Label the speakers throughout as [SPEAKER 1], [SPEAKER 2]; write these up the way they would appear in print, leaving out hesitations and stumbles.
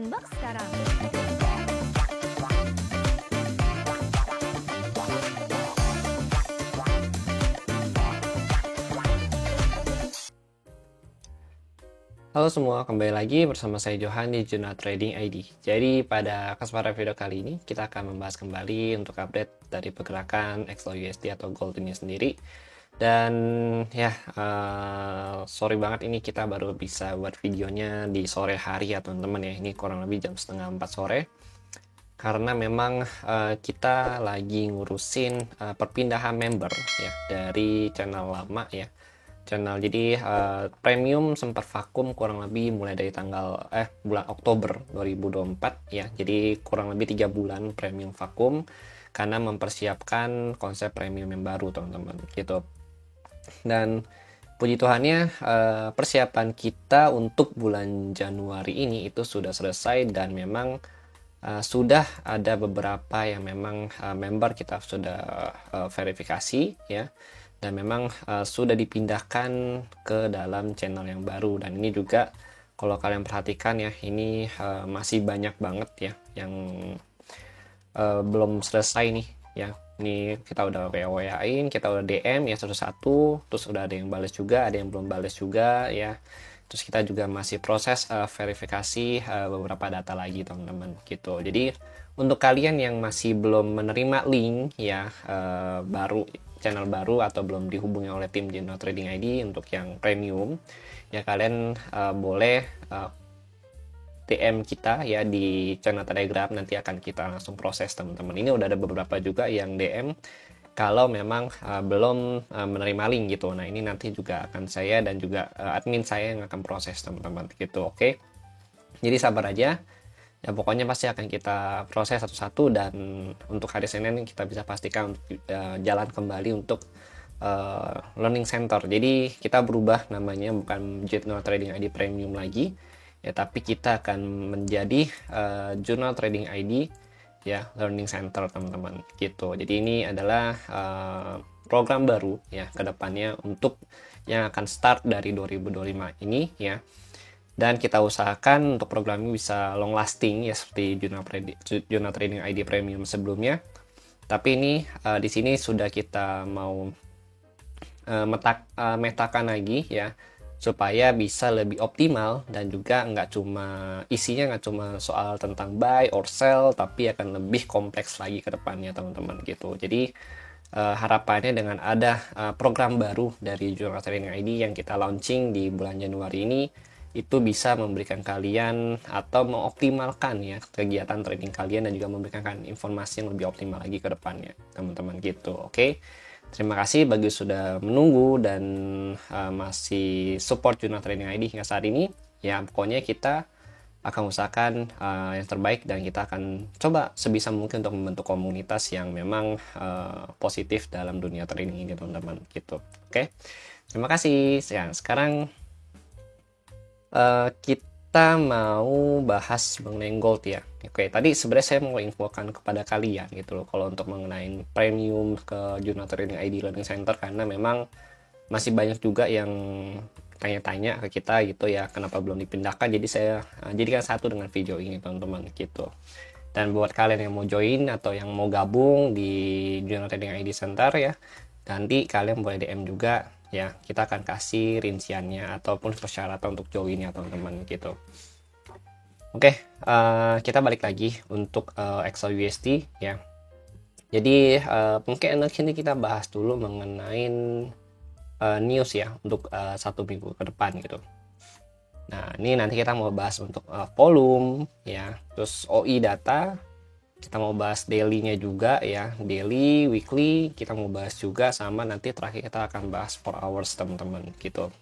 [SPEAKER 1] description box sekarang.
[SPEAKER 2] Halo semua, kembali lagi bersama saya Johan di Jurnal Trading ID. Jadi pada kesempatan video kali ini kita akan membahas kembali untuk update dari pergerakan XAUUSD atau gold ini sendiri. Dan ya, sorry banget ini kita baru bisa buat videonya di sore hari ya teman-teman ya. Ini kurang lebih jam setengah 4 sore. Karena memang kita lagi ngurusin perpindahan member ya dari channel lama ya. Jadi premium sempat vakum kurang lebih mulai dari bulan Oktober 2024 ya. Jadi kurang lebih 3 bulan premium vakum karena mempersiapkan konsep premium yang baru teman-teman gitu. Dan puji Tuhannya persiapan kita untuk bulan Januari ini itu sudah selesai dan memang sudah ada beberapa yang memang member kita sudah verifikasi ya. Dan memang sudah dipindahkan ke dalam channel yang baru. Dan ini juga kalau kalian perhatikan ya, ini masih banyak banget ya yang belum selesai nih ya. Ini kita udah WA-WA-in, kita udah DM ya satu-satu, terus udah ada yang balas juga, ada yang belum balas juga ya. Terus kita juga masih proses verifikasi beberapa data lagi teman-teman gitu. Jadi untuk kalian yang masih belum menerima link ya channel baru atau belum dihubungi oleh tim Jurnal Trading ID untuk yang premium ya, kalian boleh DM kita ya di channel Telegram, nanti akan kita langsung proses teman-teman. Ini udah ada beberapa juga yang DM kalau memang belum menerima link gitu. Nah ini nanti juga akan saya dan juga admin saya yang akan proses teman-teman gitu. Oke, jadi sabar aja ya, pokoknya pasti akan kita proses satu-satu. Dan untuk hari Senin kita bisa pastikan untuk jalan kembali untuk learning center. Jadi kita berubah namanya, bukan Jurnal Trading ID Premium lagi ya, tapi kita akan menjadi Jurnal Trading ID ya Learning Center teman-teman gitu. Jadi ini adalah program baru ya ke depannya untuk yang akan start dari 2025 ini ya. Dan kita usahakan untuk program ini bisa long lasting ya seperti Jurnal Trading ID Premium sebelumnya. Tapi ini di sini sudah kita mau metakan lagi ya, supaya bisa lebih optimal dan juga isinya nggak cuma soal tentang buy or sell, tapi akan lebih kompleks lagi ke depannya teman-teman gitu. Jadi harapannya dengan ada program baru dari Jurnal Trading ID yang kita launching di bulan Januari ini, itu bisa memberikan kalian atau mengoptimalkan ya kegiatan trading kalian dan juga memberikan informasi yang lebih optimal lagi ke depannya teman-teman gitu. Oke, terima kasih bagi sudah menunggu dan masih support Jurnal Trading ID hingga saat ini ya. Pokoknya kita akan usahakan yang terbaik dan kita akan coba sebisa mungkin untuk membentuk komunitas yang memang positif dalam dunia trading ini teman-teman gitu. Oke, terima kasih. Sekarang kita mau bahas mengenai gold ya. Oke, tadi sebenarnya saya mau infokan kepada kalian gitu loh kalau untuk mengenai premium ke Jurnal Trading ID Learning Center, karena memang masih banyak juga yang tanya-tanya ke kita gitu ya, kenapa belum dipindahkan. Jadi saya jadikan satu dengan video ini teman-teman gitu. Dan buat kalian yang mau join atau yang mau gabung di Jurnal Trading ID Center ya, nanti kalian boleh DM juga ya, kita akan kasih rinciannya ataupun persyaratan untuk join ya teman-teman gitu. Oke, kita balik lagi untuk XAUUSD ya. Jadi mungkin ini kita bahas dulu mengenai news ya untuk 1 minggu ke depan gitu. Nah ini nanti kita mau bahas untuk volume ya, terus OI data. Kita mau bahas daily-nya juga ya, daily, weekly kita mau bahas juga, sama nanti terakhir kita akan bahas 4 hours teman-teman gitu.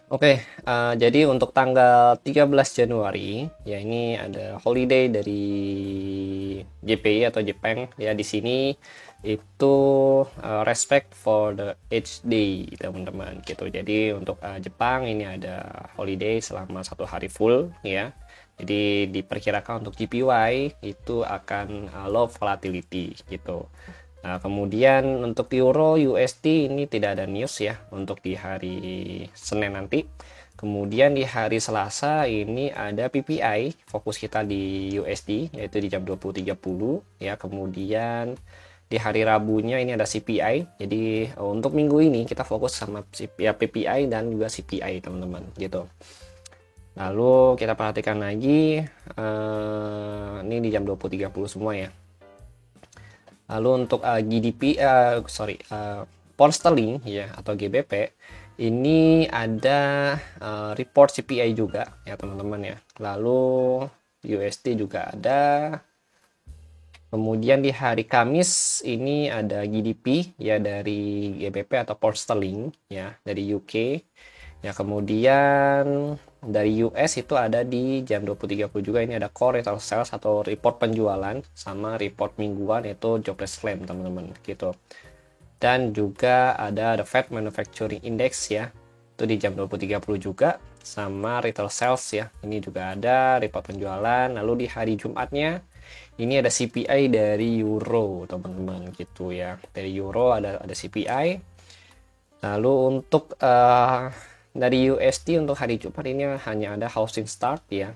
[SPEAKER 2] Oke, jadi untuk tanggal 13 Januari ya, ini ada holiday dari JPY atau Jepang ya. Di sini itu respect for the Earth Day teman-teman gitu. Jadi untuk Jepang ini ada holiday selama 1 hari full ya. Jadi diperkirakan untuk JPY itu akan low volatility gitu. Nah, kemudian untuk euro USD ini tidak ada news ya untuk di hari Senin nanti. Kemudian di hari Selasa ini ada PPI, fokus kita di USD yaitu di jam 20.30 ya. Kemudian di hari Rabunya ini ada CPI. Jadi untuk minggu ini kita fokus sama ya, PPI dan juga CPI teman-teman gitu. Lalu kita perhatikan lagi ini di jam 20.30 semua ya. Lalu untuk GDP, pound sterling ya atau GBP ini ada report CPI juga ya teman-teman ya. Lalu USD juga ada. Kemudian di hari Kamis ini ada GDP ya dari GBP atau pound sterling ya dari UK. Ya kemudian dari US itu ada di jam 20.30 juga, ini ada core retail sales atau report penjualan sama report mingguan yaitu jobless claim teman-teman gitu. Dan juga ada the Fed Manufacturing Index ya, itu di jam 20.30 juga, sama retail sales ya, ini juga ada report penjualan. Lalu di hari Jumatnya ini ada CPI dari euro teman-teman gitu ya, dari euro ada CPI. Lalu untuk dari USD untuk hari Jumat ini hanya ada housing start ya,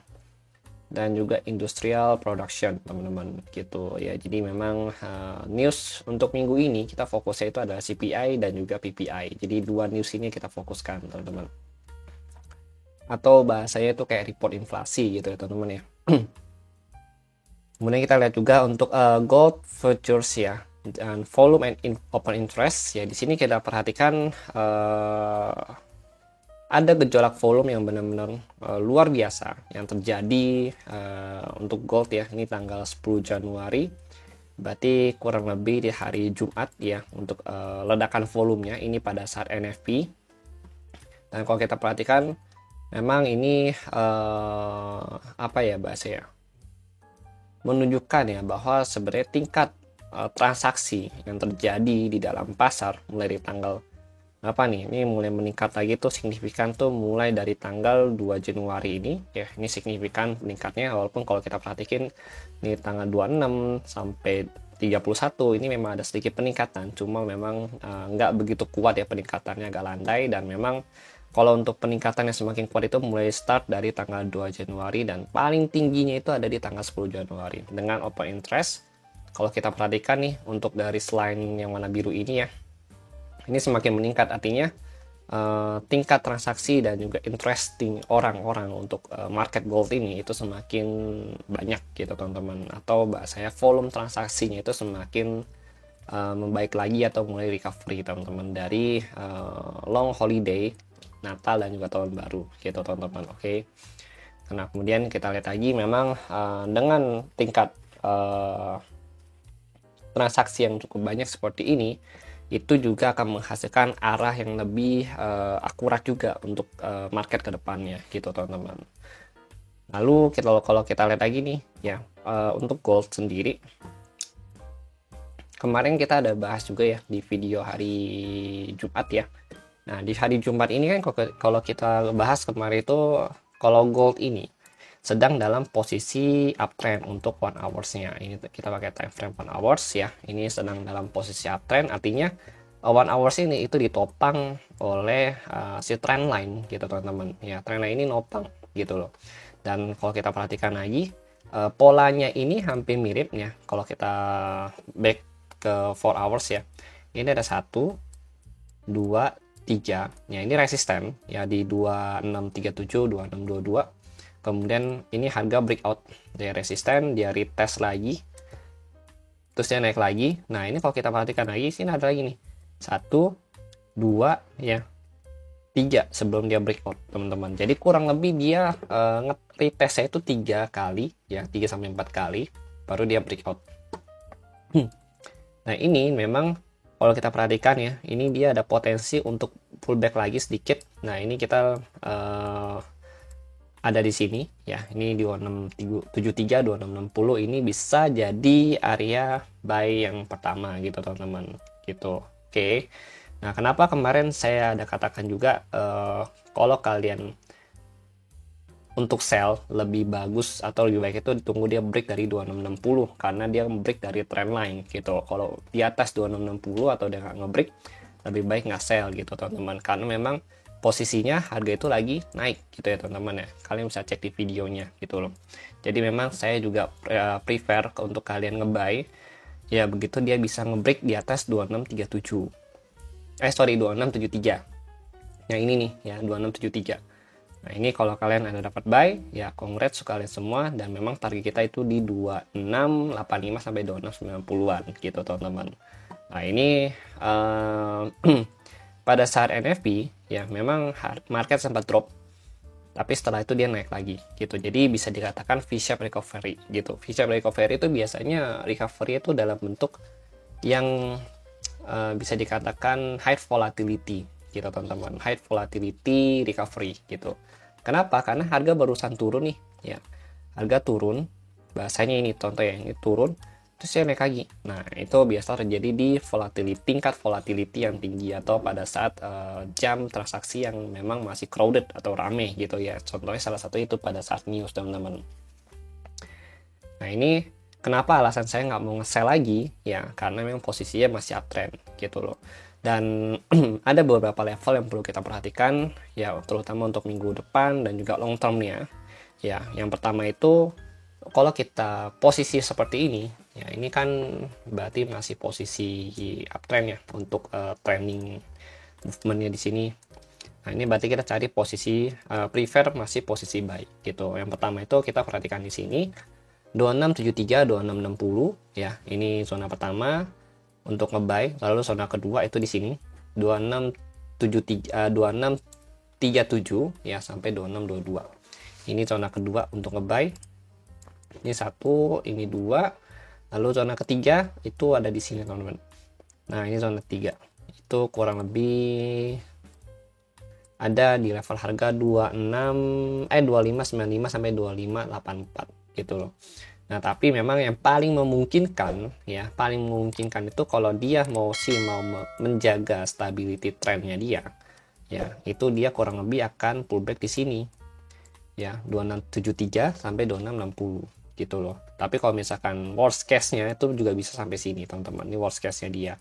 [SPEAKER 2] dan juga industrial production teman-teman gitu ya. Jadi memang news untuk minggu ini kita fokusnya itu adalah CPI dan juga PPI. Jadi dua news ini kita fokuskan teman-teman. Atau bahasanya itu kayak report inflasi gitu ya teman-teman ya. Kemudian kita lihat juga untuk gold futures ya, dan volume and open interest ya. Di sini kita perhatikan ada gejolak volume yang benar-benar luar biasa yang terjadi untuk gold ya. Ini tanggal 10 Januari, berarti kurang lebih di hari Jumat ya untuk ledakan volumenya ini pada saat NFP. Dan kalau kita perhatikan memang ini apa ya bahasanya, menunjukkan ya bahwa sebenarnya tingkat transaksi yang terjadi di dalam pasar mulai dari tanggal apa nih, ini mulai meningkat lagi tuh signifikan tuh mulai dari tanggal 2 Januari ini ya. Ini signifikan meningkatnya, walaupun kalau kita perhatikan ini tanggal 26 sampai 31 ini memang ada sedikit peningkatan, cuma memang nggak begitu kuat ya peningkatannya, agak landai. Dan memang kalau untuk peningkatan yang semakin kuat itu mulai start dari tanggal 2 Januari dan paling tingginya itu ada di tanggal 10 Januari dengan open interest. Kalau kita perhatikan nih untuk dari slide yang warna biru ini ya, ini semakin meningkat, artinya tingkat transaksi dan juga interesting orang-orang untuk market gold ini itu semakin banyak gitu teman-teman, atau bahasanya volume transaksinya itu semakin membaik lagi atau mulai recovery teman-teman dari long holiday Natal dan juga tahun baru gitu teman-teman. Oke. Nah kemudian kita lihat lagi memang dengan tingkat transaksi yang cukup banyak seperti ini, itu juga akan menghasilkan arah yang lebih akurat juga untuk market ke depannya gitu teman-teman. Lalu kalau kita lihat lagi nih ya, untuk gold sendiri kemarin kita ada bahas juga ya di video hari Jumat ya. Nah di hari Jumat ini kan kalau kita bahas kemarin itu kalau gold ini sedang dalam posisi uptrend untuk 1 hours-nya. Ini kita pakai time frame 1 hours ya. Ini sedang dalam posisi uptrend, artinya 1 hours ini itu ditopang oleh si trend line gitu teman-teman. Ya, trend line ini nopang gitu loh. Dan kalau kita perhatikan lagi polanya ini hampir mirip ya. Kalau kita back ke 4 hours ya. Ini ada 1 2 3. Ya, ini resisten ya di 2637, 2622. Kemudian ini harga breakout dari resisten, dia retest lagi, terus dia naik lagi. Nah ini kalau kita perhatikan lagi, sini ada lagi nih 1 2 ya 3 sebelum dia breakout teman-teman. Jadi kurang lebih dia retestnya itu 3 kali ya, 3-4 kali baru dia breakout. Nah ini memang kalau kita perhatikan ya, ini dia ada potensi untuk pullback lagi sedikit. Nah ini kita ada di sini ya, ini di 2673 2660 ini bisa jadi area buy yang pertama gitu teman-teman gitu. Oke. Nah kenapa kemarin saya ada katakan juga kalau kalian untuk sell lebih bagus atau lebih baik itu ditunggu dia break dari 2660 karena dia break dari trend line gitu. Kalau di atas 2660 atau dia nggak nge-break, lebih baik nggak sell gitu teman-teman, karena memang posisinya harga itu lagi naik gitu ya teman-teman ya. Kalian bisa cek di videonya gitu loh. Jadi memang saya juga prefer untuk kalian nge-buy ya begitu dia bisa nge-break di atas 2637. 2673. Yang ini nih ya 2673. Nah ini kalau kalian ada dapat buy ya congrats kalian semua, dan memang target kita itu di 2685 sampai 2690-an gitu teman-teman. Nah ini pada saat NFP ya memang market sempat drop, tapi setelah itu dia naik lagi gitu. Jadi bisa dikatakan V-shape recovery gitu. V-shape recovery itu biasanya recovery itu dalam bentuk yang bisa dikatakan high volatility gitu teman-teman, high volatility recovery gitu. Kenapa? Karena harga barusan turun nih ya, harga turun, bahasanya ini contoh ya, ini turun terus dia naik lagi. Nah itu biasa terjadi di volatility, tingkat volatility yang tinggi atau pada saat jam transaksi yang memang masih crowded atau rame gitu ya. Contohnya salah satu itu pada saat news teman-teman. Nah ini kenapa alasan saya nggak mau nge-sell lagi ya, karena memang posisinya masih uptrend gitu loh. Dan ada beberapa level yang perlu kita perhatikan ya, terutama untuk minggu depan dan juga long termnya ya. Yang pertama itu kalau kita posisi seperti ini ya, ini kan berarti masih posisi uptrend ya untuk trending movementnya di sini. Nah ini berarti kita cari posisi prefer masih posisi buy gitu. Yang pertama itu kita perhatikan di sini 2673 2660 ya, ini zona pertama untuk nge-buy. Lalu zona kedua itu di sini 2673 2637 ya sampai 2622. Ini zona kedua untuk nge-buy. Ini satu, ini dua. Lalu zona ketiga itu ada di sini teman-teman. Nah ini zona ketiga itu kurang lebih ada di level harga 2595 sampai 2584 gitu loh. Nah tapi memang yang paling memungkinkan ya, paling memungkinkan itu kalau dia mau menjaga stability trendnya dia ya, itu dia kurang lebih akan pullback di sini ya 2673 sampai 2660 gitu loh. Tapi kalau misalkan worst case-nya itu juga bisa sampai sini teman-teman. Ini worst case-nya dia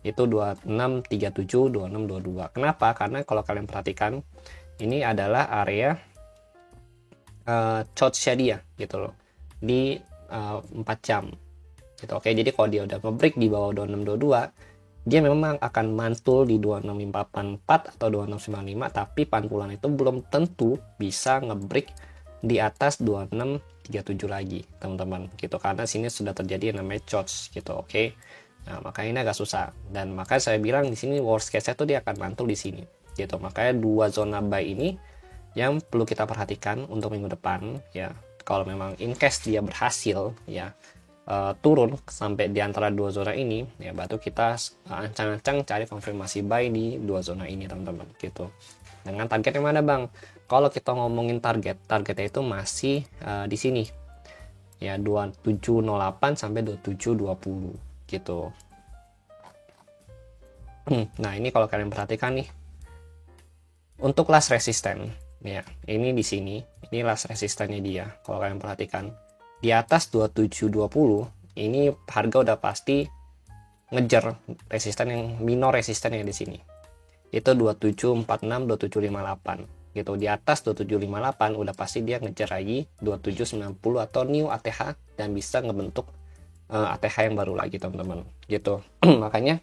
[SPEAKER 2] itu 2637 2622. Kenapa? Karena kalau kalian perhatikan ini adalah area short-nya dia gitu loh di 4 jam gitu. Oke, jadi kalau dia udah nge-break di bawah 2622, dia memang akan mantul di 26584 atau 2695, tapi pantulan itu belum tentu bisa nge-break di atas 2637 lagi teman-teman gitu, karena sini sudah terjadi yang namanya shorts gitu. Oke. Nah, makanya ini agak susah, dan makanya saya bilang di sini worst case-nya tuh dia akan mantul di sini gitu. Makanya dua zona buy ini yang perlu kita perhatikan untuk minggu depan ya. Kalau memang in case dia berhasil ya turun sampai di antara dua zona ini ya, baru kita ancang-ancang cari konfirmasi buy di dua zona ini teman-teman gitu. Dengan target yang mana bang? Kalau kita ngomongin targetnya itu masih di sini ya 2708 sampai 2720 gitu. Nah ini kalau kalian perhatikan nih untuk last resistance ya, ini di sini, ini last resistannya dia. Kalau kalian perhatikan di atas 2720 ini harga udah pasti ngejar resisten yang minor, resisten yang di sini itu 2746 2758 gitu. Di atas 2758 udah pasti dia ngejar lagi 2790 atau new ATH dan bisa ngebentuk ATH yang baru lagi teman-teman gitu. Makanya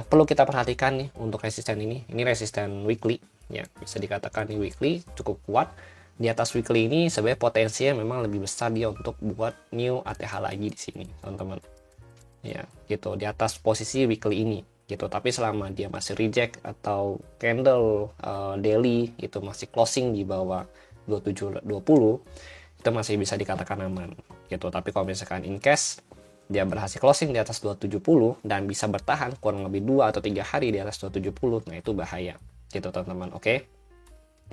[SPEAKER 2] perlu kita perhatikan nih untuk resisten ini resisten weekly ya, bisa dikatakan ini weekly cukup kuat. Di atas weekly ini sebenarnya potensinya memang lebih besar dia untuk buat new ATH lagi di sini teman-teman ya gitu, di atas posisi weekly ini gitu. Tapi selama dia masih reject atau candle daily itu masih closing di bawah 2720 itu masih bisa dikatakan aman gitu. Tapi kalau misalkan in case dia berhasil closing di atas 270 dan bisa bertahan kurang lebih 2 atau 3 hari di atas 270, nah itu bahaya gitu teman-teman. Oke.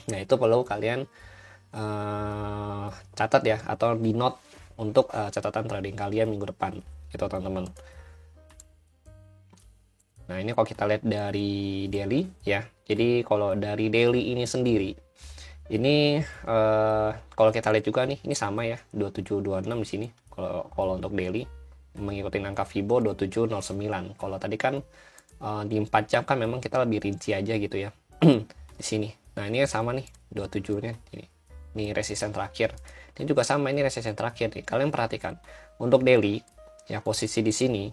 [SPEAKER 2] Nah itu perlu kalian catat ya, atau di note untuk catatan trading kalian minggu depan gitu teman-teman. Nah ini kalau kita lihat dari daily ya, jadi kalau dari daily ini sendiri Ini kalau kita lihat juga nih, ini sama ya 2726 di sini. Kalau untuk daily mengikuti angka Fibo 2709. Kalau tadi kan di 4 jam kan memang kita lebih rinci aja gitu ya. Di sini. Nah, ini sama nih 27-nya ini. Ini resisten terakhir. Ini juga sama, ini resisten terakhir nih. Kalian perhatikan. Untuk daily ya posisi di sini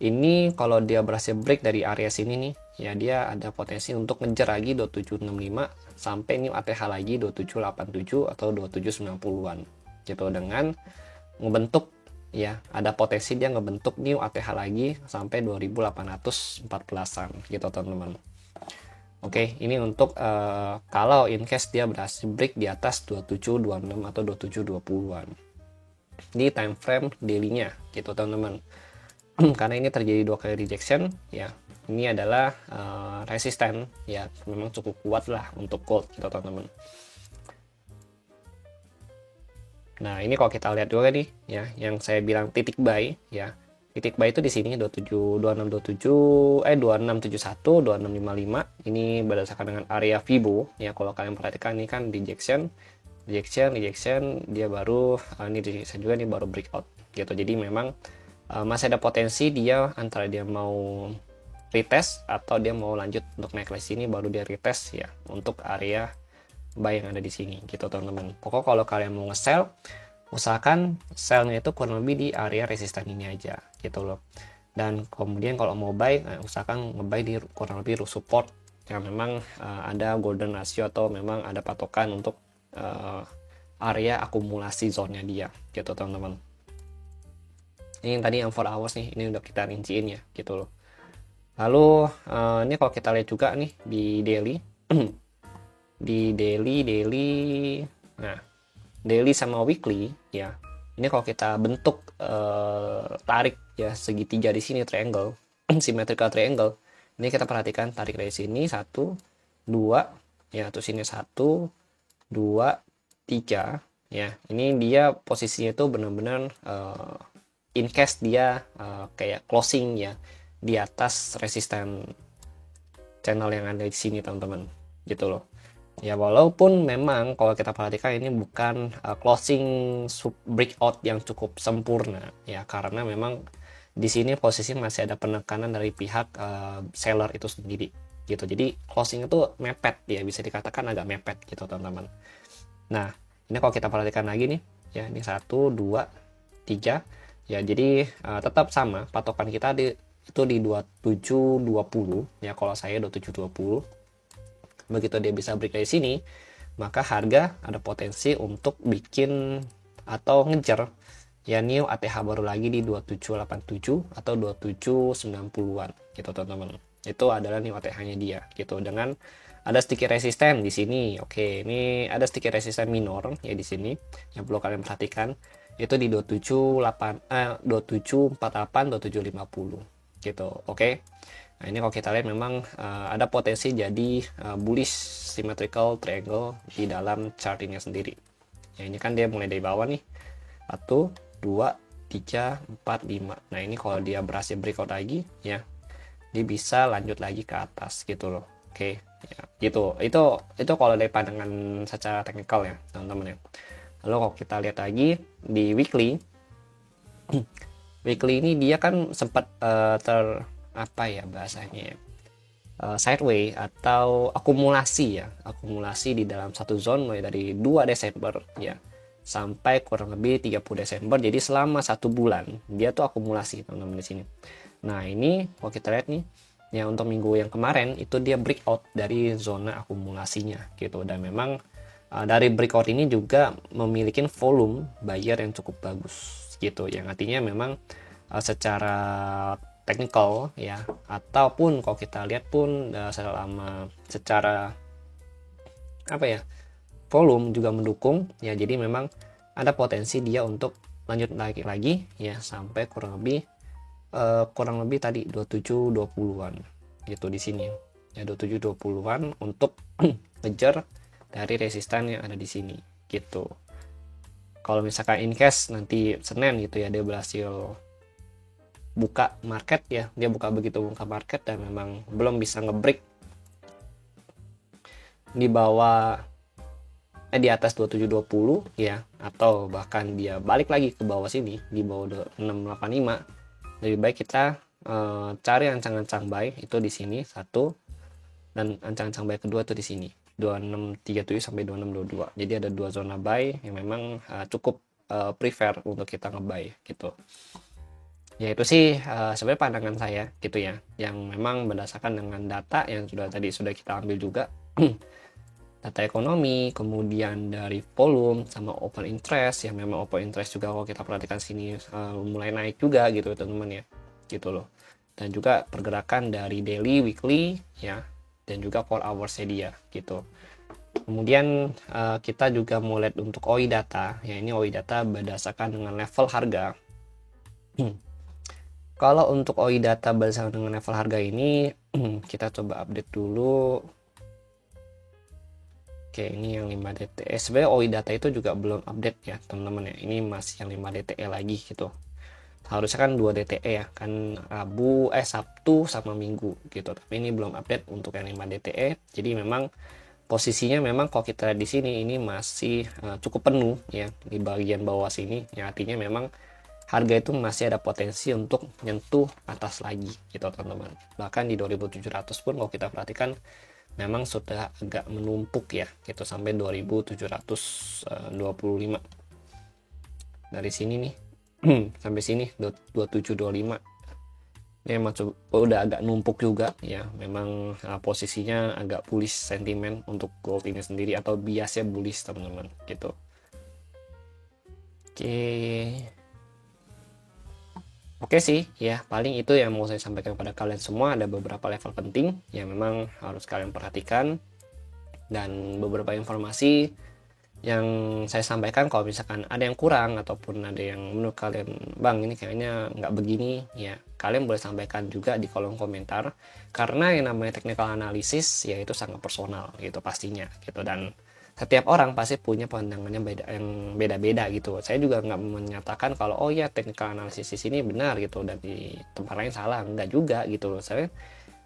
[SPEAKER 2] ini kalau dia berhasil break dari area sini nih, ya dia ada potensi untuk ngejar lagi 2765 sampai new ATH lagi 2787 atau 2790-an gitu, dengan ngebentuk ya, ada potensi dia ngebentuk new ATH lagi sampai 2814-an gitu teman-teman. Oke, ini untuk kalau in case dia berhasil break di atas 2726 atau 2720-an di time frame daily-nya gitu teman-teman. Karena ini terjadi 2 kali rejection ya, ini adalah resisten ya, memang cukup kuat lah untuk gold gitu teman-teman. Nah, ini kalau kita lihat juga nih ya, yang saya bilang titik buy ya, titik buy itu di sini 2671, 2655. Ini berdasarkan dengan area Fibo ya. Kalau kalian perhatikan ini kan rejection, dia baru ini rejection juga, nih baru breakout gitu. Jadi memang masih ada potensi dia antara dia mau retest atau dia mau lanjut untuk naik ke sini, baru dia retest ya untuk area buy yang ada di sini gitu teman-teman. Pokok kalau kalian mau nge-sell, usahakan sellnya itu kurang lebih di area resisten ini aja gitu loh. Dan kemudian kalau mau buy, usahakan nge-buy di kurang lebih support yang memang ada golden ratio atau memang ada patokan untuk area akumulasi zone-nya dia gitu teman-teman. Ini tadi yang 4 hours nih, ini udah kita rinciin ya gitu loh. Lalu ini kalau kita lihat juga nih di daily di daily, nah daily sama weekly ya, ini kalau kita bentuk tarik ya segitiga di sini, triangle symmetrical triangle, ini kita perhatikan tarik dari sini 1 2 ya, terus ini 1 2 3 ya, ini dia posisinya itu benar-benar in case dia kayak closing ya di atas resisten channel yang ada di sini teman-teman gitu loh. Ya walaupun memang kalau kita perhatikan ini bukan closing breakout yang cukup sempurna ya, karena memang di sini posisi masih ada penekanan dari pihak seller itu sendiri gitu. Jadi closing itu mepet ya, bisa dikatakan agak mepet gitu teman-teman. Nah, ini kalau kita perhatikan lagi nih ya, ini 1 2 3 ya, jadi tetap sama patokan kita itu di 2720 ya, kalau saya 2720. Begitu dia bisa break dari sini, maka harga ada potensi untuk bikin atau ngejar ya new ATH baru lagi di 2787 atau 2790-an gitu teman-teman. Itu adalah new ATH-nya dia gitu, dengan ada sedikit resisten di sini. Oke, ini ada sedikit resisten minor ya di sini yang perlu kalian perhatikan, itu di 2748 2750 gitu. Oke. Nah, ini kalau kita lihat memang ada potensi jadi bullish symmetrical triangle di dalam chart ini sendiri. Ya, ini kan dia mulai dari bawah nih. 1 2 3 4 5. Nah, ini kalau dia berhasil breakout lagi ya, dia bisa lanjut lagi ke atas gitu loh. Oke, ya, gitu. Itu kalau dari pandangan secara teknikal ya, teman-teman ya. Lalu kalau kita lihat lagi di weekly weekly ini dia kan sempat apa ya bahasanya ya, sideway atau akumulasi di dalam satu zone mulai dari 2 Desember ya sampai kurang lebih 30 Desember. Jadi selama 1 bulan dia tuh akumulasi teman-teman di sini. Nah, ini kalau kita lihat nih ya, untuk minggu yang kemarin itu dia breakout dari zona akumulasinya gitu, dan memang dari breakout ini juga memiliki volume buyer yang cukup bagus gitu, yang artinya memang secara technical ya, ataupun kalau kita lihat pun selama secara apa ya, volume juga mendukung ya. Jadi memang ada potensi dia untuk lanjut naik lagi ya sampai kurang lebih tadi 2720-an gitu di sini ya, 2720-an untuk ngejar dari resisten yang ada di sini gitu. Kalau misalkan in case nanti Senin gitu ya dia berhasil buka market ya, dia buka market dan memang belum bisa ngebreak di bawah di atas 2720 ya, atau bahkan dia balik lagi ke bawah sini di bawah 685, lebih baik kita cari ancang-ancang buy itu di sini satu, dan ancang-ancang buy kedua itu di sini 2637 sampai 2622. Jadi ada dua zona buy yang memang cukup prefer untuk kita ngebuy gitu. Ya itu sih sebenarnya pandangan saya gitu ya, yang memang berdasarkan dengan data yang tadi sudah kita ambil juga. Data ekonomi, kemudian dari volume sama open interest, ya memang open interest juga kalau kita perhatikan sini mulai naik juga gitu teman-teman ya, gitu loh. Dan juga pergerakan dari daily, weekly ya, dan juga 4 hours dia gitu. Kemudian kita juga mau lihat untuk OI data, ya ini OI data berdasarkan dengan level harga. Kalau untuk OI data berdasarkan dengan level harga ini, kita coba update dulu. Oke, ini yang 5 DTE. Sebenarnya OI data itu juga belum update ya, teman-teman ya. Ini masih yang 5 DTE lagi gitu. Harusnya kan 2 DTE ya, kan Sabtu sama Minggu gitu. Tapi ini belum update untuk yang 5 DTE. Jadi memang posisinya memang kalau kita lihat di sini ini masih cukup penuh ya di bagian bawah sini. Ya artinya memang harga itu masih ada potensi untuk nyentuh atas lagi gitu, teman-teman. Bahkan di 2700 pun kalau kita perhatikan memang sudah agak menumpuk ya gitu sampai 2725 dari sini nih sampai sini 2725. Ini memang udah agak numpuk juga ya, memang posisinya agak bullish sentimen untuk gold ini sendiri, atau biasnya bullish teman-teman gitu. Oke sih ya, paling itu yang mau saya sampaikan kepada kalian semua. Ada beberapa level penting yang memang harus kalian perhatikan, dan beberapa informasi yang saya sampaikan kalau misalkan ada yang kurang ataupun ada yang menurut kalian, bang ini kayaknya nggak begini ya, kalian boleh sampaikan juga di kolom komentar, karena yang namanya technical analysis ya itu sangat personal gitu pastinya gitu, dan setiap orang pasti punya pandangannya yang beda-beda gitu. Saya juga nggak menyatakan kalau oh ya technical analysis di sini benar gitu dan di tempat lain salah, nggak juga gitu loh. Saya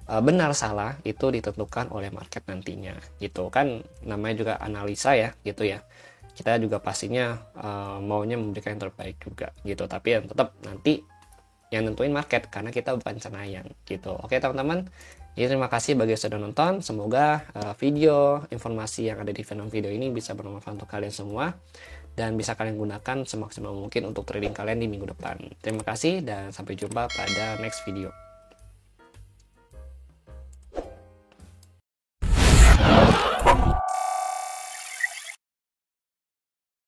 [SPEAKER 2] benar salah itu ditentukan oleh market nantinya gitu kan, namanya juga analisa ya gitu ya. Kita juga pastinya maunya memberikan yang terbaik juga gitu, tapi yang tetap nanti yang nentuin market, karena kita bukan cenayang gitu. Oke teman-teman, jadi terima kasih bagi yang sudah nonton. Semoga video informasi yang ada di video ini bisa bermanfaat untuk kalian semua, dan bisa kalian gunakan semaksimal mungkin untuk trading kalian di minggu depan. Terima kasih dan sampai jumpa pada next video.